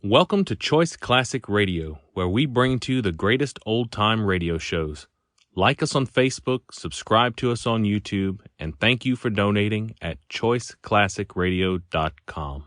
Welcome to Choice Classic Radio, where we bring to you the greatest old-time radio shows. Like us on Facebook, subscribe to us on YouTube, and thank you for donating at choiceclassicradio.com.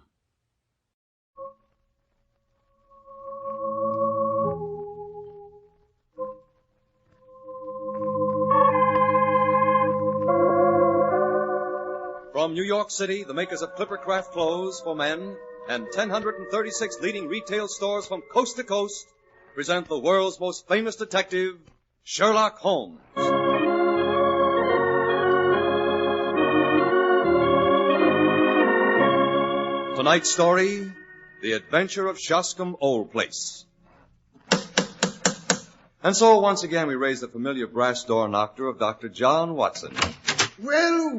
From New York City, the makers of Clippercraft clothes for men and 1,036 leading retail stores from coast to coast present the world's most famous detective, Sherlock Holmes. Tonight's story, The Adventure of Shoshome Old Place. And so, once again, we raise the familiar brass door knocker of Dr. John Watson. Well,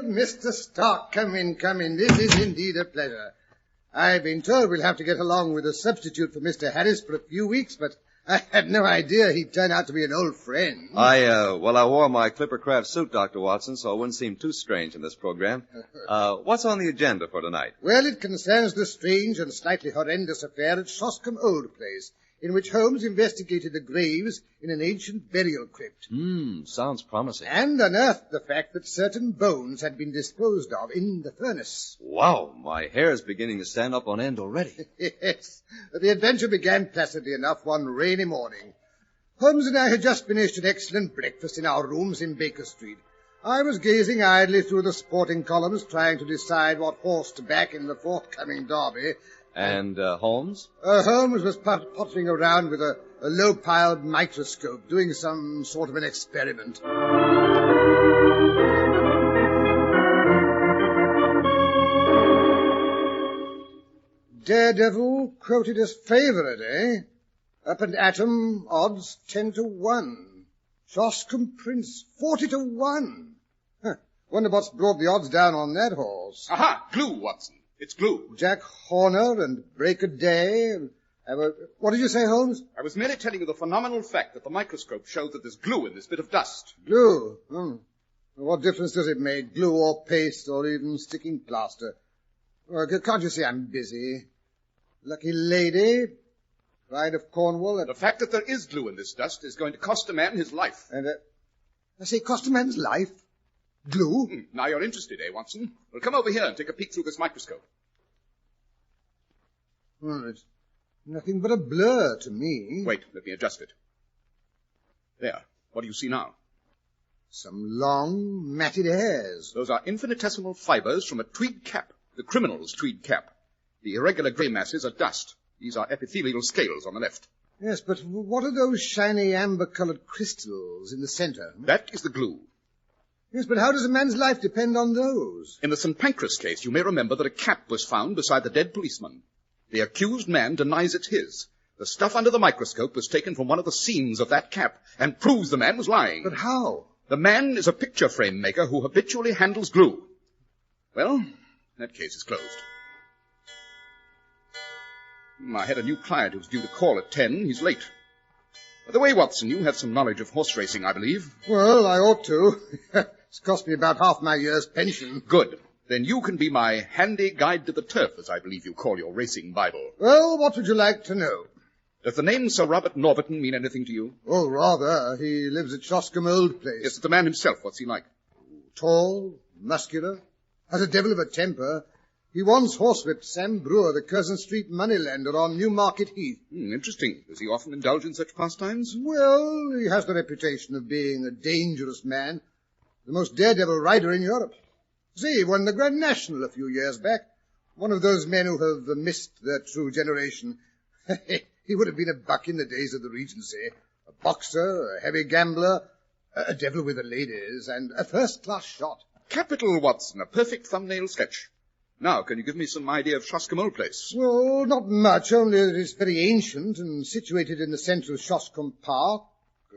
Mr. Stark, come in. This is indeed a pleasure. I've been told we'll have to get along with a substitute for Mr. Harris for a few weeks, but I had no idea he'd turn out to be an old friend. I wore my Clippercraft suit, Dr. Watson, so it wouldn't seem too strange in this program. What's on the agenda for tonight? Well, it concerns the strange and slightly horrendous affair at Shoshome Old Place, in which Holmes investigated the graves in an ancient burial crypt. Sounds promising. And unearthed the fact that certain bones had been disposed of in the furnace. Wow, my hair's beginning to stand up on end already. Yes, the adventure began placidly enough one rainy morning. Holmes and I had just finished an excellent breakfast in our rooms in Baker Street. I was gazing idly through the sporting columns, trying to decide what horse to back in the forthcoming derby. And Holmes? Holmes was pottering around with a low-piled microscope, doing some sort of an experiment. Daredevil quoted as favourite, eh? Up and Atom, odds 10-1. Shoshome Prince, 40-1. Wonder what's brought the odds down on that horse. Aha! Glue, Watson. It's glue. Jack Horner and Break a Day. What did you say, Holmes? I was merely telling you the phenomenal fact that the microscope showed that there's glue in this bit of dust. Glue? What difference does it make? Glue or paste or even sticking plaster? Can't you see I'm busy? Lucky lady, pride of Cornwall. The fact that there is glue in this dust is going to cost a man his life. And, I say, cost a man's life? Glue? Now you're interested, eh, Watson? Well, come over here and take a peek through this microscope. Well, it's nothing but a blur to me. Wait, let me adjust it. There. What do you see now? Some long, matted hairs. Those are infinitesimal fibers from a tweed cap, the criminal's tweed cap. The irregular grey masses are dust. These are epithelial scales on the left. Yes, but what are those shiny amber-coloured crystals in the centre? That is the glue. Yes, but how does a man's life depend on those? In the St. Pancras case, you may remember that a cap was found beside the dead policeman. The accused man denies it's his. The stuff under the microscope was taken from one of the seams of that cap and proves the man was lying. But how? The man is a picture frame maker who habitually handles glue. Well, that case is closed. I had a new client who's due to call at 10. He's late. By the way, Watson, you have some knowledge of horse racing, I believe. Well, I ought to. It's cost me about half my year's pension. Good. Then you can be my handy guide to the turf, as I believe you call your racing Bible. Well, what would you like to know? Does the name Sir Robert Norberton mean anything to you? Oh, rather. He lives at Shoshome Old Place. Yes, the man himself. What's he like? Tall, muscular, has a devil of a temper. He once horsewhipped Sam Brewer, the Curzon Street moneylender on Newmarket Heath. Interesting. Does he often indulge in such pastimes? Well, he has the reputation of being a dangerous man, the most daredevil rider in Europe. See, he won the Grand National a few years back. One of those men who have missed their true generation. He would have been a buck in the days of the Regency. A boxer, a heavy gambler, a devil with the ladies, and a first-class shot. Capital, Watson. A perfect thumbnail sketch. Now, can you give me some idea of Shoshome Old Place? Well, not much, only that it's very ancient and situated in the centre of Shoshome Park,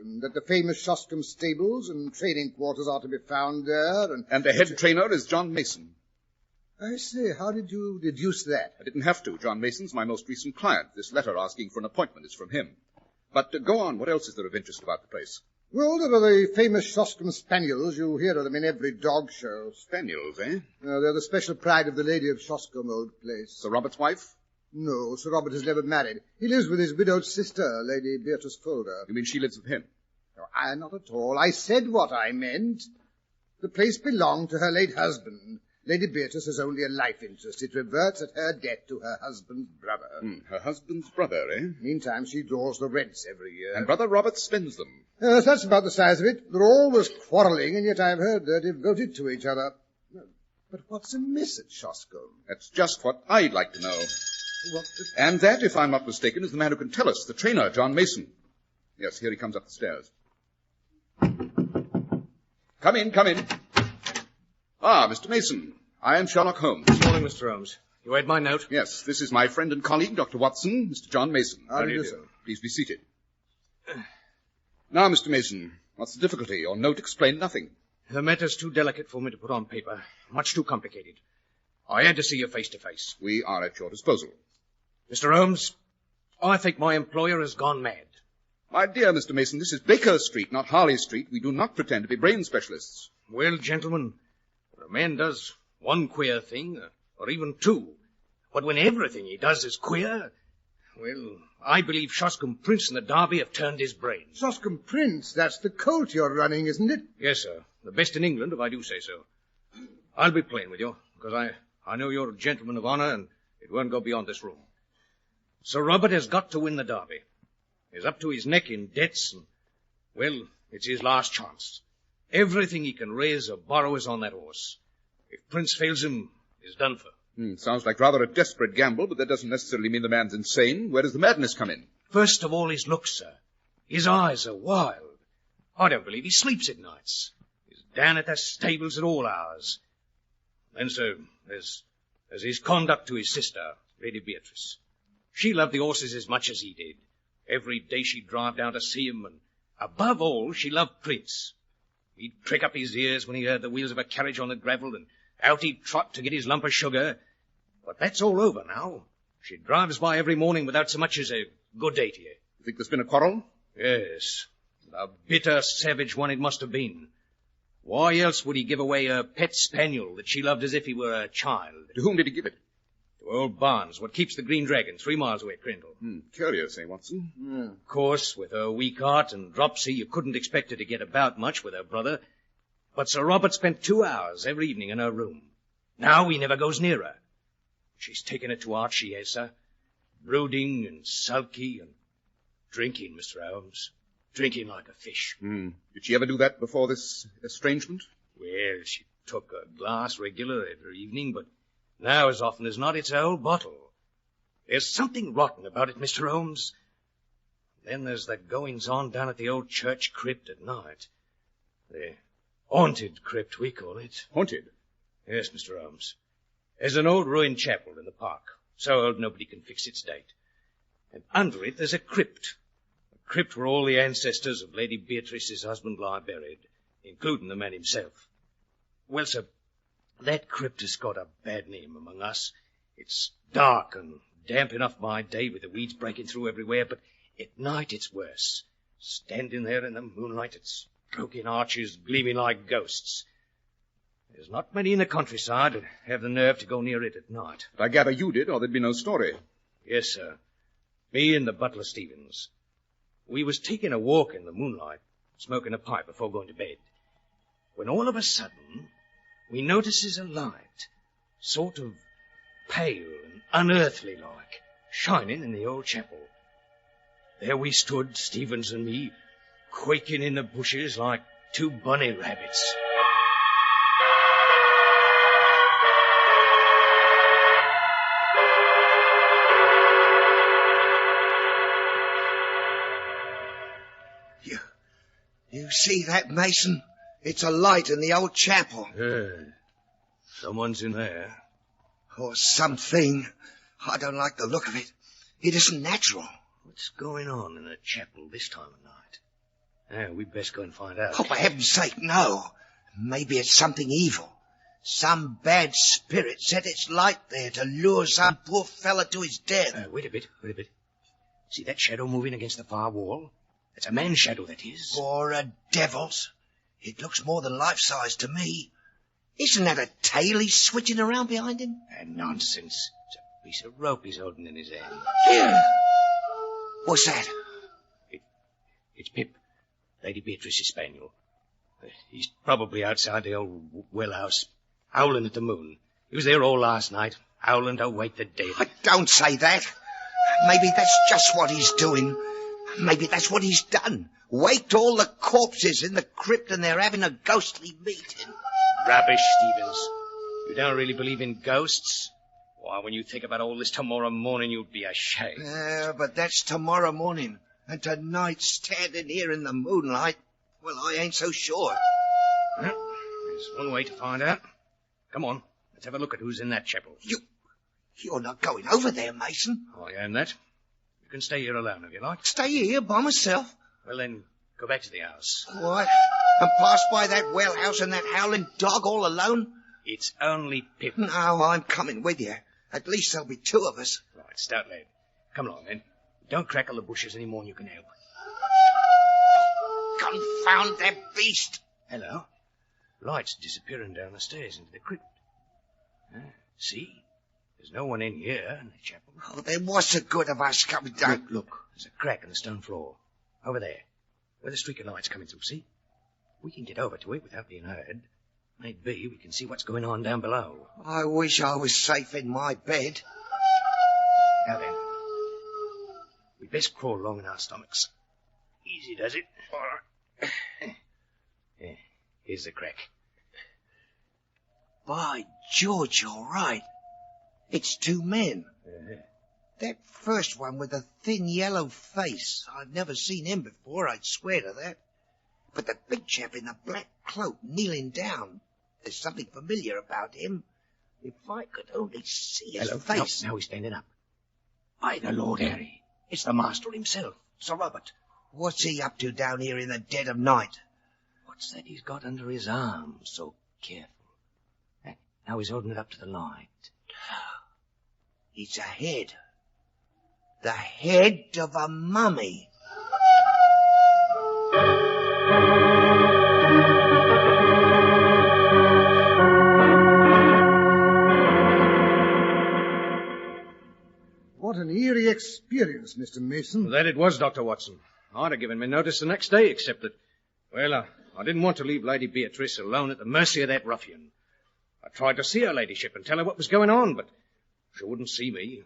and that the famous Shoshome stables and training quarters are to be found there. And the head trainer is John Mason. I say, how did you deduce that? I didn't have to. John Mason's my most recent client. This letter asking for an appointment is from him. But go on. What else is there of interest about the place? Well, there are the famous Shoshome Spaniels. You hear of them in every dog show. Spaniels, eh? They're the special pride of the lady of Shoshome Old Place. Sir Robert's wife? No, Sir Robert is never married. He lives with his widowed sister, Lady Beatrice Folder. You mean she lives with him? No, not at all. I said what I meant. The place belonged to her late husband. Lady Beatrice is only a life interest. It reverts at her death to her husband's brother. Her husband's brother, eh? Meantime, she draws the rents every year. And Brother Robert spends them. Yes, that's about the size of it. They're always quarrelling, and yet I've heard they're devoted to each other. But what's amiss at Shoshome? That's just what I'd like to know. And that, if I'm not mistaken, is the man who can tell us, the trainer, John Mason. Yes, here he comes up the stairs. Come in, come in. Ah, Mr. Mason, I am Sherlock Holmes. Good morning, Mr. Holmes. You read my note? Yes, this is my friend and colleague, Dr. Watson, Mr. John Mason. How do you do, sir? Please be seated. Now, Mr. Mason, what's the difficulty? Your note explained nothing. The matter's too delicate for me to put on paper. Much too complicated. I had to see you face to face. We are at your disposal. Mr. Holmes, I think my employer has gone mad. My dear Mr. Mason, this is Baker Street, not Harley Street. We do not pretend to be brain specialists. Well, gentlemen, when a man does one queer thing, or even two, but when everything he does is queer, well, I believe Shoshome Prince and the Derby have turned his brain. Shoshome Prince, that's the colt you're running, isn't it? Yes, sir. The best in England, if I do say so. I'll be plain with you, because I know you're a gentleman of honor, and it won't go beyond this room. Sir Robert has got to win the Derby. He's up to his neck in debts, and, well, it's his last chance. Everything he can raise or borrow is on that horse. If Prince fails him, he's done for. Sounds like rather a desperate gamble, but that doesn't necessarily mean the man's insane. Where does the madness come in? First of all, his looks, sir. His eyes are wild. I don't believe he sleeps at nights. He's down at the stables at all hours. Then, sir, there's his conduct to his sister, Lady Beatrice. She loved the horses as much as he did. Every day she'd drive down to see him, and above all, she loved Prince. He'd prick up his ears when he heard the wheels of a carriage on the gravel, and out he'd trot to get his lump of sugar. But that's all over now. She drives by every morning without so much as a good day to you. You think there's been a quarrel? Yes. A bitter, savage one it must have been. Why else would he give away a pet spaniel that she loved as if he were a child? To whom did he give it? To old Barnes, what keeps the Green Dragon, 3 miles away at Crindle. Curious, eh, Watson? Of course, with her weak heart and dropsy, you couldn't expect her to get about much with her brother. But Sir Robert spent 2 hours every evening in her room. Now he never goes near her. She's taken it to heart, she has, sir. Brooding and sulky and drinking, Mr. Holmes. Drinking like a fish. Did she ever do that before this estrangement? Well, she took a glass regular every evening, but now as often as not it's a whole bottle. There's something rotten about it, Mr. Holmes. Then there's the goings-on down at the old church crypt at night. The haunted crypt, we call it. Haunted? Yes, Mr. Holmes. There's an old ruined chapel in the park, so old nobody can fix its date. And under it there's a crypt. A crypt where all the ancestors of Lady Beatrice's husband lie buried, including the man himself. Well, sir, that crypt has got a bad name among us. It's dark and damp enough by day with the weeds breaking through everywhere, but at night it's worse. Standing there in the moonlight, its broken arches gleaming like ghosts. There's not many in the countryside that have the nerve to go near it at night. But I gather you did, or there'd be no story. Yes, sir. Me and the butler Stevens. We was taking a walk in the moonlight, smoking a pipe before going to bed, when all of a sudden we notices a light, sort of pale and unearthly like, shining in the old chapel. There we stood, Stevens and me, quaking in the bushes like 2 bunny rabbits. You see that, Mason? It's a light in the old chapel. Someone's in there. Or something. I don't like the look of it. It isn't natural. What's going on in the chapel this time of night? We'd best go and find out. Oh, for heaven's sake, no. Maybe it's something evil. Some bad spirit set its light there to lure some poor fella to his death. Wait a bit. See that shadow moving against the far wall? It's a man's shadow, that is. Or a devil's. It looks more than life-size to me. Isn't that a tail he's switching around behind him? Nonsense. It's Piece of rope he's holding in his hand. Here. What's that? It's Pip, Lady Beatrice's spaniel. He's probably outside the old well house, howling at the moon. He was there all last night, howling to wake the dead. Don't say that. Maybe that's just what he's doing. Maybe that's what he's done. Waked all the corpses in the crypt and they're having a ghostly meeting. Rubbish, Stevens. You don't really believe in ghosts? Why, when you think about all this tomorrow morning, you'd be ashamed. But that's tomorrow morning. And tonight, standing here in the moonlight, well, I ain't so sure. Well, there's one way to find out. Come on, let's have a look at who's in that chapel. You're not going over there, Mason. I am that. You can stay here alone if you like. Stay here by myself. Well, then, go back to the house. What? And pass by that well house and that howling dog all alone? It's only Pip. No, I'm coming with you. At least there'll be two of us. Right, stout lad. Come along, then. Don't crackle the bushes any more than you can help. Confound that beast! Hello. Light's disappearing down the stairs into the crypt. See? There's no one in here in the chapel. Oh, then what's the good of us coming down? Look. There's a crack in the stone floor. Over there. Where the streak of light's coming through, see? We can get over to it without being heard. Maybe we can see what's going on down below. I wish I was safe in my bed. Now then. We'd best crawl along in our stomachs. Easy does it. Here's the crack. By George, you're right. It's two men. That first one with the thin yellow face. I've never seen him before, I'd swear to that. But the big chap in the black cloak kneeling down. There's something familiar about him. If I could only see his face. Now he's standing up. By the Lord Harry. It's the master himself, Sir Robert. What's he up to down here in the dead of night? What's that he's got under his arm, so careful? Now he's holding it up to the light. It's a head. The head of a mummy. What an eerie experience, Mr. Mason. That it was, Dr. Watson. I'd have given me notice the next day, except that, well, I didn't want to leave Lady Beatrice alone at the mercy of that ruffian. I tried to see her ladyship and tell her what was going on, but she wouldn't see me.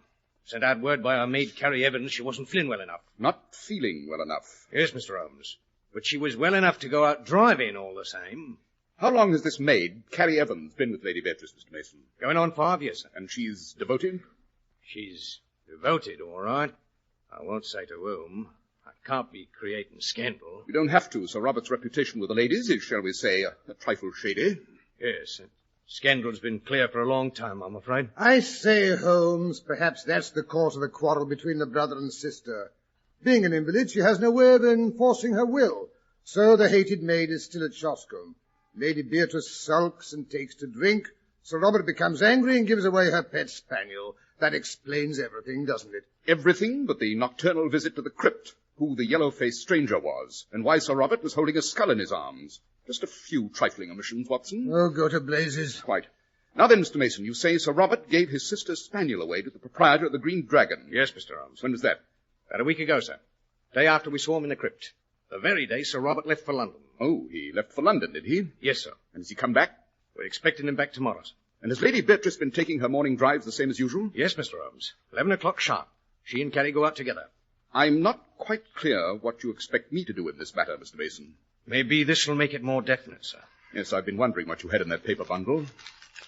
Sent out word by our maid, Carrie Evans, she wasn't feeling well enough. Not feeling well enough? Yes, Mr. Holmes. But she was well enough to go out driving all the same. How long has this maid, Carrie Evans, been with Lady Beatrice, Mr. Mason? Going on 5 years, sir. And she's devoted? She's devoted, all right. I won't say to whom. I can't be creating scandal. You don't have to. Sir Robert's reputation with the ladies is, shall we say, a trifle shady. Yes, scandal's been clear for a long time, I'm afraid. I say, Holmes, perhaps that's the cause of the quarrel between the brother and sister. Being an invalid, she has no way of enforcing her will. So the hated maid is still at Shoshome. Lady Beatrice sulks and takes to drink. Sir Robert becomes angry and gives away her pet spaniel. That explains everything, doesn't it? Everything but the nocturnal visit to the crypt, who the yellow-faced stranger was, and why Sir Robert was holding a skull in his arms. Just a few trifling omissions, Watson. Oh, go to blazes. Quite. Now then, Mr. Mason, you say Sir Robert gave his sister's spaniel away to the proprietor of the Green Dragon. Yes, Mr. Holmes. When was that? About a week ago, sir. Day after we saw him in the crypt. The very day Sir Robert left for London. Oh, he left for London, did he? Yes, sir. And has he come back? We're expecting him back tomorrow, sir. And has Lady Beatrice been taking her morning drives the same as usual? Yes, Mr. Holmes. 11 o'clock sharp. She and Carrie go out together. I'm not quite clear what you expect me to do in this matter, Mr. Mason. Maybe this will make it more definite, sir. Yes, I've been wondering what you had in that paper bundle.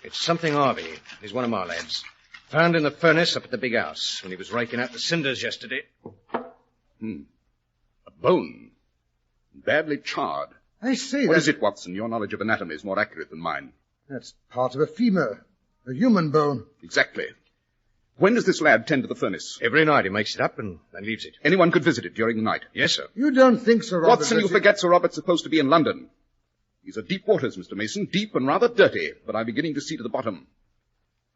It's something Harvey. He's one of my lads. Found in the furnace up at the big house when he was raking out the cinders yesterday. A bone. Badly charred. I say, What is it, Watson? Your knowledge of anatomy is more accurate than mine. That's part of a femur. A human bone. Exactly. When does this lad tend to the furnace? Every night he makes it up and then leaves it. Anyone could visit it during the night. Yes, sir. You don't think Sir Robert... Watson, you forget Sir Robert's supposed to be in London. These are deep waters, Mr. Mason, deep and rather dirty, but I'm beginning to see to the bottom.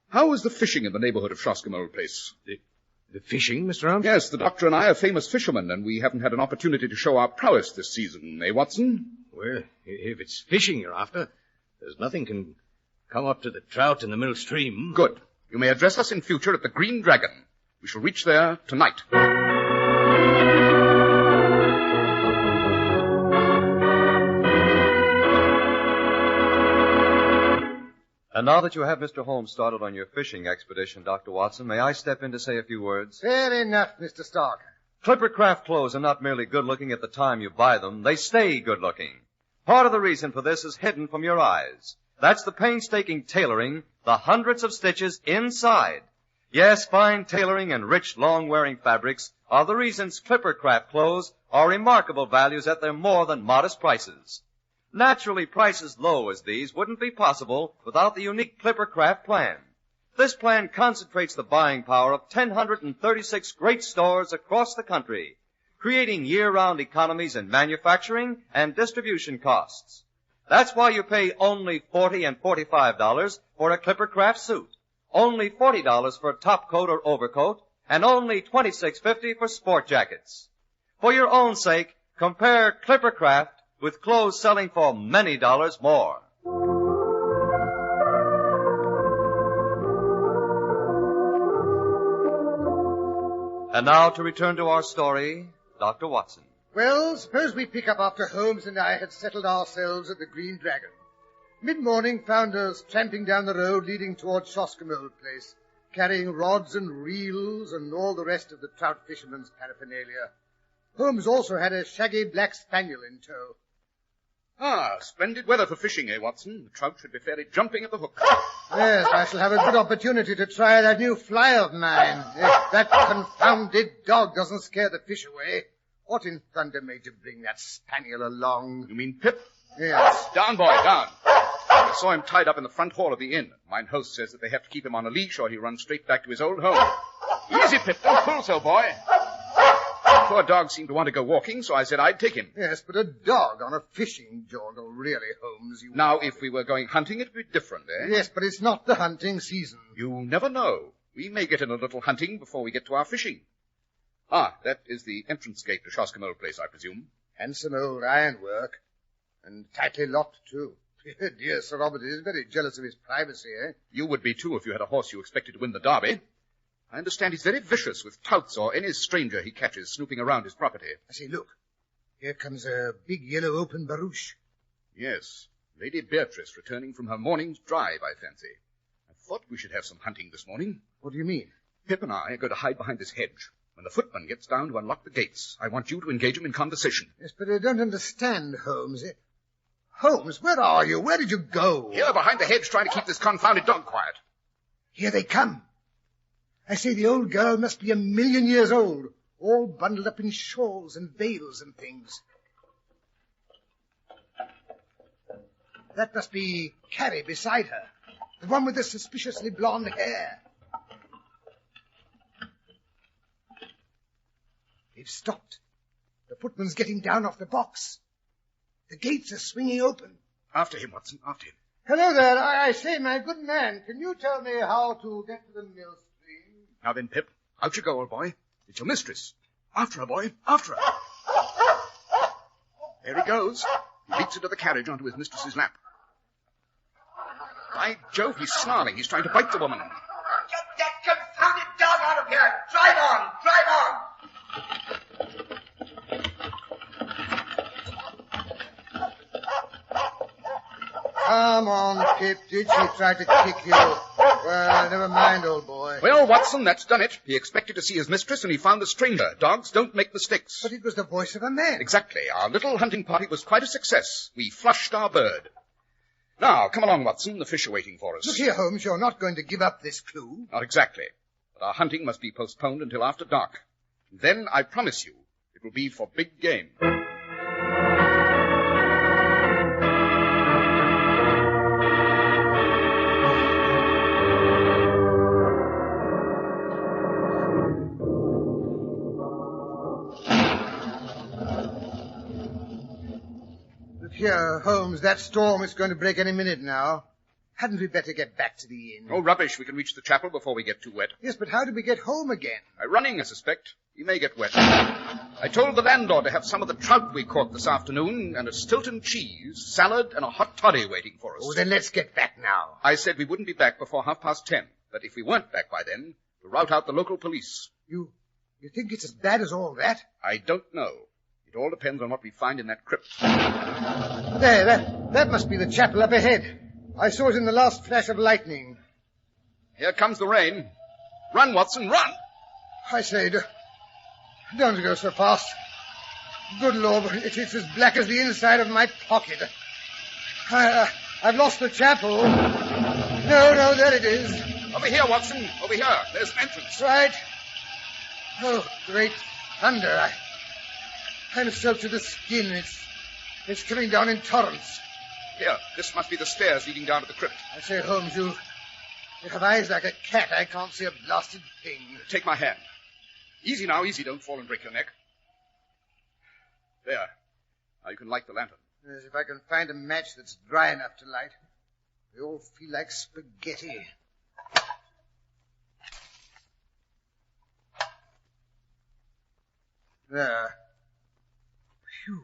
How is the fishing in the neighborhood of Shoshome, old place? The fishing, Mr. Holmes? Yes, the doctor and I are famous fishermen, and we haven't had an opportunity to show our prowess this season, eh, Watson? Well, if it's fishing you're after, there's nothing can come up to the trout in the middle stream. Good. You may address us in future at the Green Dragon. We shall reach there tonight. And now that you have Mr. Holmes started on your fishing expedition, Dr. Watson, may I step in to say a few words? Fair enough, Mr. Stark. Clipper craft clothes are not merely good-looking at the time you buy them, they stay good-looking. Part of the reason for this is hidden from your eyes. That's the painstaking tailoring, the hundreds of stitches inside. Yes, fine tailoring and rich, long-wearing fabrics are the reasons Clipper craft clothes are remarkable values at their more than modest prices. Naturally, prices low as these wouldn't be possible without the unique Clipper craft plan. This plan concentrates the buying power of 1,036 great stores across the country, creating year-round economies in manufacturing and distribution costs. That's why you pay only $40 and $45 for a Clipper craft suit, only $40 for a top coat or overcoat, and only $26.50 for sport jackets. For your own sake, compare Clipper craft with clothes selling for many dollars more. And now to return to our story, Dr. Watson. Well, suppose we pick up after Holmes and I had settled ourselves at the Green Dragon. Mid-morning found us tramping down the road leading towards Shoshome Place, carrying rods and reels and all the rest of the trout fisherman's paraphernalia. Holmes also had a shaggy black spaniel in tow. Ah, splendid weather for fishing, eh, Watson? The trout should be fairly jumping at the hook. Yes, I shall have a good opportunity to try that new fly of mine. If that confounded dog doesn't scare the fish away. What in thunder made you bring that spaniel along? You mean Pip? Yes. Down, boy, down. I saw him tied up in the front hall of the inn. Mine host says that they have to keep him on a leash or he runs straight back to his old home. Easy, Pip, don't pull so, boy. The poor dog seemed to want to go walking, so I said I'd take him. Yes, but a dog on a fishing jaunt, oh, really, Holmes, you... Now, if we were going hunting, it would be different, eh? Yes, but it's not the hunting season. You never know. We may get in a little hunting before we get to our fishing. Ah, that is the entrance gate to Shoshome Place, I presume. Handsome old ironwork. And tightly locked, too. Dear Sir Robert is very jealous of his privacy, eh? You would be, too, if you had a horse you expected to win the derby. I understand he's very vicious with touts or any stranger he catches snooping around his property. I say, look. Here comes a big yellow open barouche. Yes, Lady Beatrice returning from her morning's drive, I fancy. I thought we should have some hunting this morning. What do you mean? Pip and I are going to hide behind this hedge. When the footman gets down to unlock the gates, I want you to engage him in conversation. Yes, but I don't understand, Holmes. Holmes, where are you? Where did you go? Here, behind the hedge, trying to keep this confounded dog quiet. Here they come. I say the old girl must be 1,000,000 years old, all bundled up in shawls and veils and things. That must be Carrie beside her, the one with the suspiciously blonde hair. They've stopped. The footman's getting down off the box. The gates are swinging open. After him, Watson, after him. Hello there. I say, my good man, can you tell me how to get to the mill stream? Now then, Pip, out you go, old boy. It's your mistress. After her, boy, after her. There he goes. He leaps into the carriage onto his mistress's lap. By Jove, he's snarling. He's trying to bite the woman. Get that confounded dog out of here! Drive on! Drive on! Come on, Pip. Did she try to kick you? Well, never mind, old boy. Well, Watson, that's done it. He expected to see his mistress, and he found a stranger. Dogs don't make mistakes. But it was the voice of a man. Exactly. Our little hunting party was quite a success. We flushed our bird. Now, come along, Watson. The fish are waiting for us. Look here, Holmes. You're not going to give up this clue. Not exactly. But our hunting must be postponed until after dark. Then, I promise you, it will be for big game. Here, Holmes, that storm is going to break any minute now. Hadn't we better get back to the inn? Oh, rubbish. We can reach the chapel before we get too wet. Yes, but how do we get home again? By running, I suspect. We may get wet. I told the landlord to have some of the trout we caught this afternoon and a Stilton cheese, salad, and a hot toddy waiting for us. Oh, then let's get back now. I said we wouldn't be back before 10:30. But if we weren't back by then, to rout out the local police. You think it's as bad as all that? I don't know. It all depends on what we find in that crypt. There, that must be the chapel up ahead. I saw it in the last flash of lightning. Here comes the rain. Run, Watson, run! I say, don't go so fast. Good Lord, it's as black as the inside of my pocket. I've lost the chapel. No, there it is. Over here, Watson, over here. There's an entrance. Right. Oh, great thunder. I'm soaked to the skin. It's coming down in torrents. Here, this must be the stairs leading down to the crypt. I say, Holmes, you have eyes like a cat. I can't see a blasted thing. Take my hand. Easy now, easy. Don't fall and break your neck. There. Now you can light the lantern. As if I can find a match that's dry enough to light. They all feel like spaghetti. There. Phew.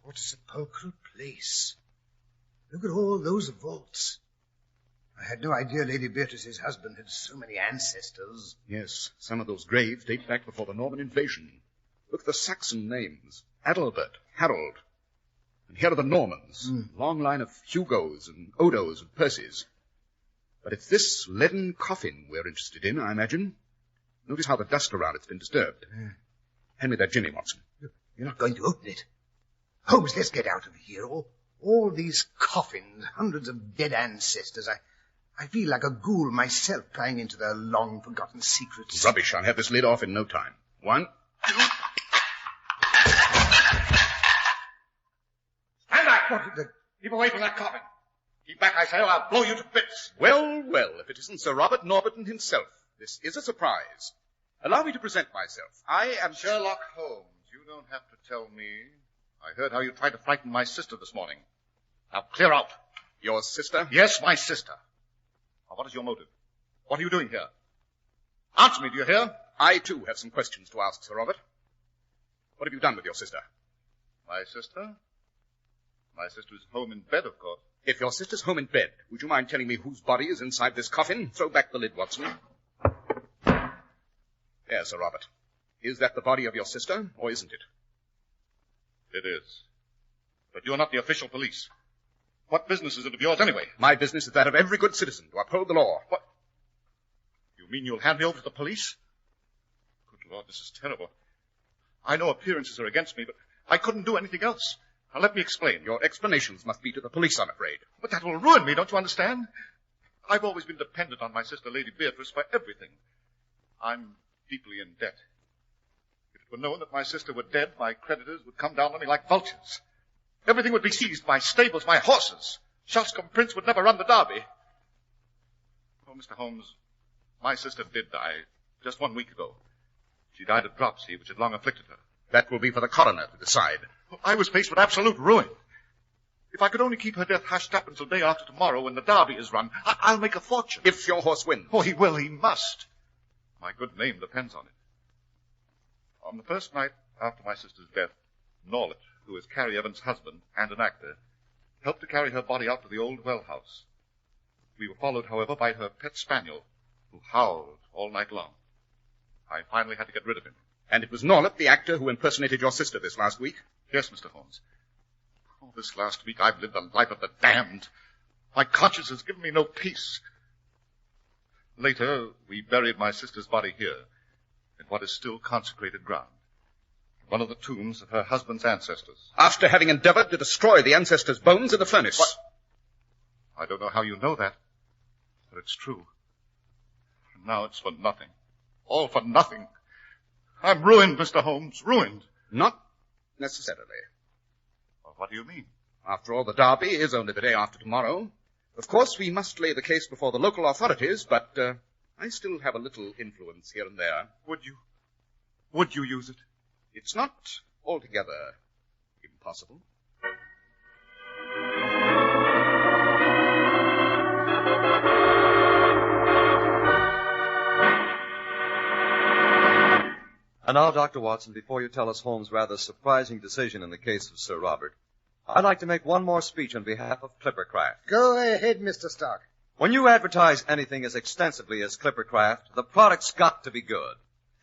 What a sepulchral place. Look at all those vaults. I had no idea Lady Beatrice's husband had so many ancestors. Yes, some of those graves date back before the Norman invasion. Look at the Saxon names. Adalbert, Harold. And here are the Normans. Long line of Hugos and Odos and Percys. But it's this leaden coffin we're interested in, I imagine. Notice how the dust around it's been disturbed. Hand me that Jimmy, Watson. You're not going to open it. Holmes, let's get out of here. All these coffins, hundreds of dead ancestors. I feel like a ghoul myself prying into their long-forgotten secrets. Rubbish. I'll have this lid off in no time. 1, 2... Stand back! Keep away from that coffin. Keep back, I say, or I'll blow you to bits. Well, if it isn't Sir Robert Norberton himself. This is a surprise. Allow me to present myself. I am Sherlock Holmes. You don't have to tell me. I heard how you tried to frighten my sister this morning. Now clear out. Your sister? Yes, my sister. Now, what is your motive? What are you doing here? Answer me, do you hear? I, too, have some questions to ask, Sir Robert. What have you done with your sister? My sister? My sister is home in bed, of course. If your sister's home in bed, would you mind telling me whose body is inside this coffin? Throw back the lid, Watson. There, Sir Robert. Is that the body of your sister, or isn't it? It is. But you're not the official police. What business is it of yours, anyway? My business is that of every good citizen, to uphold the law. What? You mean you'll hand me over to the police? Good Lord, this is terrible. I know appearances are against me, but I couldn't do anything else. Now, let me explain. Your explanations must be to the police, I'm afraid. But that will ruin me, don't you understand? I've always been dependent on my sister, Lady Beatrice, for everything. I'm deeply in debt. If it were known that my sister were dead, my creditors would come down on me like vultures. Everything would be seized, my stables, my horses. Shoshome Prince would never run the Derby. Oh, Mr. Holmes, my sister did die just 1 week ago. She died of dropsy, which had long afflicted her. That will be for the coroner to decide. I was faced with absolute ruin. If I could only keep her death hushed up until day after tomorrow when the Derby is run, I'll make a fortune. If your horse wins. Oh, he will, he must. My good name depends on it. On the first night after my sister's death, Norlet, who is Carrie Evans' husband and an actor, helped to carry her body out to the old well house. We were followed, however, by her pet spaniel, who howled all night long. I finally had to get rid of him. And it was Norlet, the actor, who impersonated your sister this last week? Yes, Mr. Holmes. Oh, this last week I've lived the life of the damned. My conscience has given me no peace. Later, we buried my sister's body here, in what is still consecrated ground. One of the tombs of her husband's ancestors. After having endeavored to destroy the ancestors' bones in the furnace. What? I don't know how you know that, but it's true. And now it's for nothing. All for nothing. I'm ruined, Mr. Holmes, ruined. Not necessarily. Well, what do you mean? After all, the Derby is only the day after tomorrow. Of course, we must lay the case before the local authorities, but I still have a little influence here and there. Would you use it? It's not altogether impossible. And now, Dr. Watson, before you tell us Holmes' rather surprising decision in the case of Sir Robert, I'd like to make one more speech on behalf of Clippercraft. Go ahead, Mr. Stark. When you advertise anything as extensively as Clippercraft, the product's got to be good.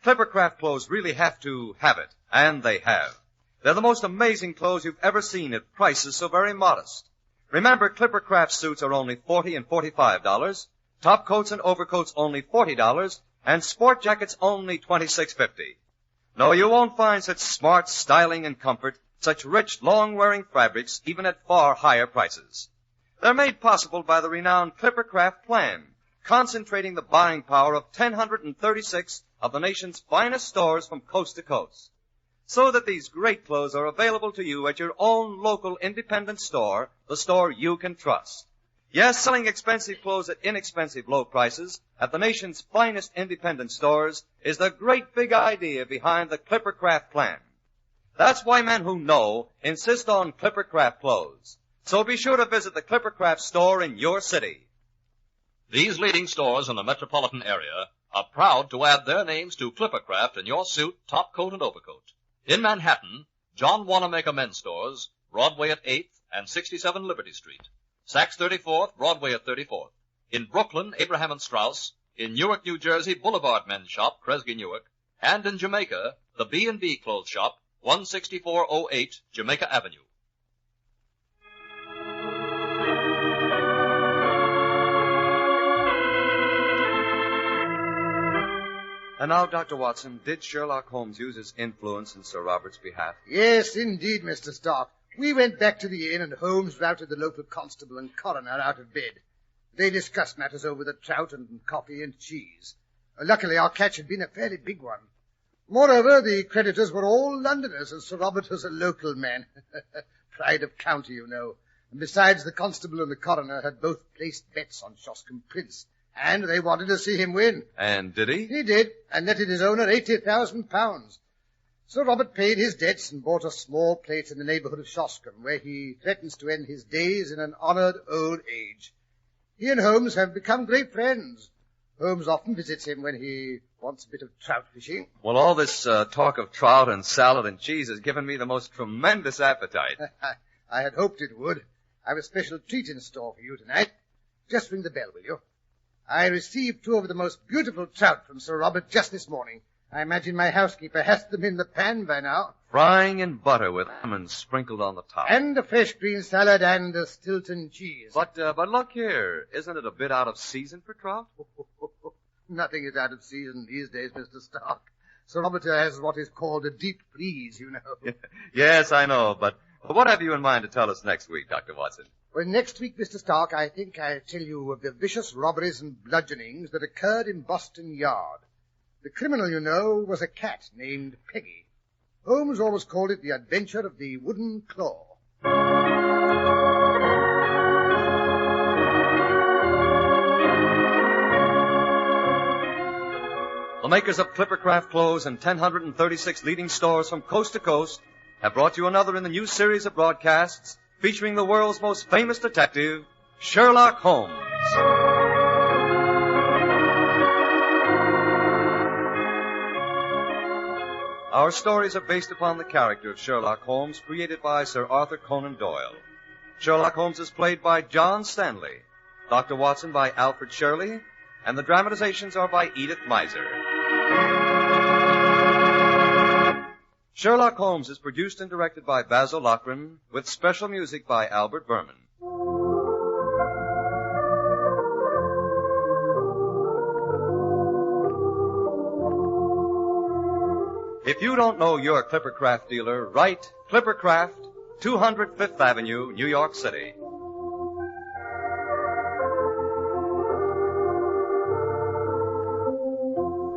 Clippercraft clothes really have to have it, and they have. They're the most amazing clothes you've ever seen at prices so very modest. Remember, Clippercraft suits are only $40 and $45, top coats and overcoats only $40, and sport jackets only $26.50. No, you won't find such smart styling and comfort, such rich, long-wearing fabrics, even at far higher prices. They're made possible by the renowned Clippercraft plan, concentrating the buying power of 1,036 of the nation's finest stores from coast to coast. So that these great clothes are available to you at your own local independent store, the store you can trust. Yes, selling expensive clothes at inexpensive low prices at the nation's finest independent stores is the great big idea behind the Clippercraft plan. That's why men who know insist on Clippercraft clothes. So be sure to visit the Clippercraft store in your city. These leading stores in the metropolitan area are proud to add their names to Clippercraft in your suit, top coat, and overcoat. In Manhattan, John Wanamaker Men's Stores, Broadway at 8th and 67 Liberty Street. Saks 34th, Broadway at 34th. In Brooklyn, Abraham and Straus. In Newark, New Jersey, Boulevard Men's Shop, Kresge Newark. And in Jamaica, the B&B Clothes Shop, 16408 Jamaica Avenue. And now, Dr. Watson, did Sherlock Holmes use his influence in Sir Robert's behalf? Yes, indeed, Mr. Stark. We went back to the inn, and Holmes routed the local constable and coroner out of bed. They discussed matters over the trout and coffee and cheese. Luckily, our catch had been a fairly big one. Moreover, the creditors were all Londoners, and Sir Robert was a local man. Pride of county, you know. And besides, the constable and the coroner had both placed bets on Shoshome Prince, and they wanted to see him win. And did he? He did, and netted his owner £80,000. Sir Robert paid his debts and bought a small place in the neighbourhood of Shoshome, where he threatens to end his days in an honoured old age. He and Holmes have become great friends. Holmes often visits him when he wants a bit of trout fishing. Well, all this talk of trout and salad and cheese has given me the most tremendous appetite. I had hoped it would. I've a special treat in store for you tonight. Just ring the bell, will you? I received 2 of the most beautiful trout from Sir Robert just this morning. I imagine my housekeeper has them in the pan by now. Frying in butter with almonds sprinkled on the top. And a fresh green salad and a Stilton cheese. But look here. Isn't it a bit out of season for trout? Nothing is out of season these days, Mr. Stark. Sir Robert has what is called a deep freeze, you know. Yes, I know, but what have you in mind to tell us next week, Dr. Watson? Well, next week, Mr. Stark, I think I'll tell you of the vicious robberies and bludgeonings that occurred in Boston Yard. The criminal, you know, was a cat named Peggy. Holmes always called it the adventure of the wooden claw. The makers of Clippercraft clothes and 1,036 leading stores from coast to coast have brought you another in the new series of broadcasts featuring the world's most famous detective, Sherlock Holmes. Our stories are based upon the character of Sherlock Holmes created by Sir Arthur Conan Doyle. Sherlock Holmes is played by John Stanley, Dr. Watson by Alfred Shirley, and the dramatizations are by Edith Miser. Sherlock Holmes is produced and directed by Basil Lochran, with special music by Albert Berman. If you don't know your Clippercraft dealer, write Clippercraft, 200 Fifth Avenue, New York City.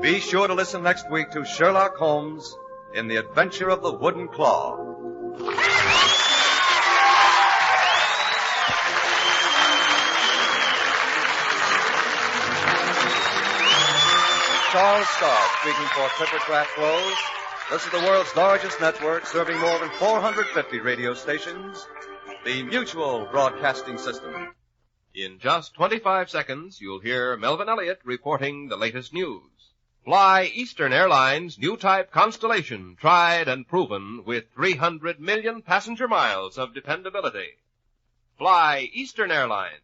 Be sure to listen next week to Sherlock Holmes in the Adventure of the Wooden Claw. Charles Stark speaking for Clippercraft Clothes. This is the world's largest network serving more than 450 radio stations. The Mutual Broadcasting System. In just 25 seconds, you'll hear Melvin Elliott reporting the latest news. Fly Eastern Airlines' new type Constellation, tried and proven with 300 million passenger miles of dependability. Fly Eastern Airlines.